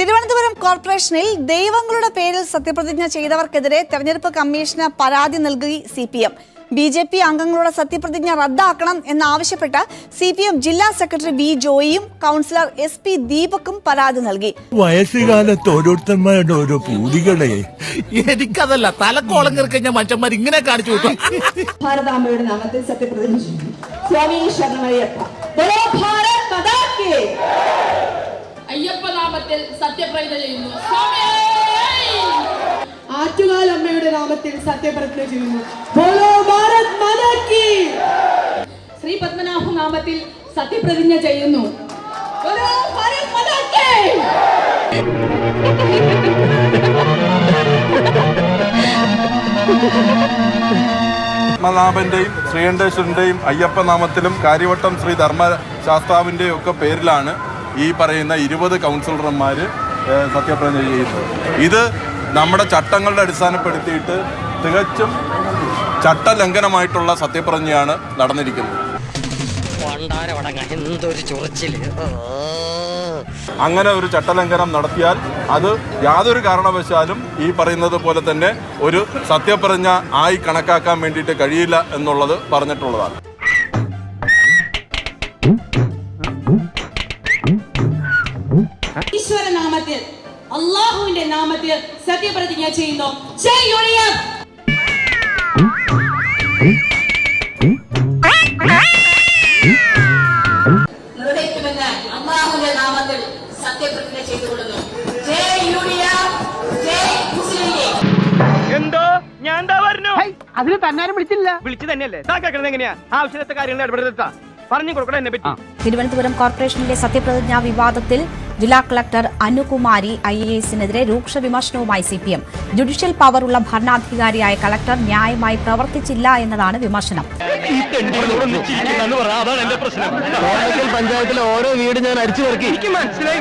തിരുവനന്തപുരം കോർപ്പറേഷനിൽ ദൈവങ്ങളുടെ പേരിൽ സത്യപ്രതിജ്ഞ ചെയ്തവർക്കെതിരെ തെരഞ്ഞെടുപ്പ് കമ്മീഷന് പരാതി നൽകി CPM. BJP അംഗങ്ങളുടെ സത്യപ്രതിജ്ഞ റദ്ദാക്കണം എന്നാവശ്യപ്പെട്ട് CPM ജില്ലാ സെക്രട്ടറി V. ജോയിയും കൗൺസിലർ SP. ദീപക്കും പരാതി നൽകി. വയസ്സുകാലത്ത് ഓരോരുത്തന്മാരുടെ ഓരോ പൂതികളെ എനിക്കതല്ല തലക്കോളം കയറിക്കഴിഞ്ഞ മനുഷ്യന്മാർ ഇങ്ങനെ കാണിച്ചു വിട്ടു. ഭാരതാംബയുടെ നാമത്തിൽ സത്യപ്രതിജ്ഞ ചെയ്യുന്നു. സ്വാമി ശരണമയ്യപ്പ. അയ്യപ്പ നാമത്തിൽ സത്യപ്രതിജ്ഞ ചെയ്യുന്നു. ആറ്റുകാൽ അമ്മയുടെ നാമത്തിൽ സത്യപ്രതിജ്ഞ ചെയ്യുന്നു. ബോലോ ഭാരത് മാതാ കി. ശ്രീ പത്മനാഭ നാമത്തിൽ സത്യപ്രതിജ്ഞ ചെയ്യുന്നു. ബോലോ ഭാരത് മാതാ കി. പത്മനാഭന്റെയും ശ്രീകണ്ഠേശ്വരന്റെയും അയ്യപ്പ നാമത്തിലും കാര്യവട്ടം ശ്രീ ധർമ്മശാസ്താവിന്റെയും ഒക്കെ പേരിലാണ് ഈ പറയുന്ന 20 കൗൺസിലർമാർ സത്യപ്രതിജ്ഞ ചെയ്യുന്നത്. ഇത് നമ്മുടെ ചട്ടങ്ങളുടെ അടിസ്ഥാനപ്പെടുത്തിയിട്ട് തികച്ചും ചട്ടലംഘനമായിട്ടുള്ള സത്യപ്രതിജ്ഞയാണ് നടന്നിരിക്കുന്നത്. അങ്ങനെ ഒരു ചട്ടലംഘനം നടത്തിയാൽ അത് യാതൊരു കാരണവശാലും ഈ പറയുന്നത് പോലെ തന്നെ ഒരു സത്യപ്രതിജ്ഞ ആയി കണക്കാക്കാൻ വേണ്ടിയിട്ട് കഴിയില്ല എന്നുള്ളത് പറഞ്ഞിട്ടുള്ളതാണ്. ഈശ്വര നാമത്തിൽ അല്ലാഹുവിന്റെ നാമത്തിൽ സത്യപ്രതിജ്ഞ ചെയ്യുന്നു. നിർവഹിക്കുമെന്ന് അല്ലാഹുവിന്റെ നാമത്തിൽ സത്യപ്രതിജ്ഞ ചെയ്തുകൊള്ളുന്നു. എന്തോ ഞാൻ എന്താ പറഞ്ഞു അതിന് തന്നാരും വിളിച്ചു തന്നെയല്ലേ കേൾക്കണത് എങ്ങനെയാ ആവശ്യത്തെ കാര്യങ്ങൾ ഇടപെടുത്താ പറഞ്ഞു കൊടുക്കണം എന്നെ പറ്റി. തിരുവനന്തപുരം കോർപ്പറേഷനിലെ സത്യപ്രതിജ്ഞാ വിവാദത്തിൽ ജില്ലാ കളക്ടർ അനുകുമാരി IAS-നെതിരെ രൂക്ഷ വിമർശനവുമായി CPM. ജുഡീഷ്യൽ പവറുള്ള ഭരണാധികാരിയായ കളക്ടർ ന്യായമായി പ്രവർത്തിച്ചില്ല എന്നതാണ് വിമർശനം. പഞ്ചായത്തിലെ ഓരോ വീട് ഞാൻ അടിച്ചു പെറുക്കി. എനിക്ക് മനസ്സിലായി.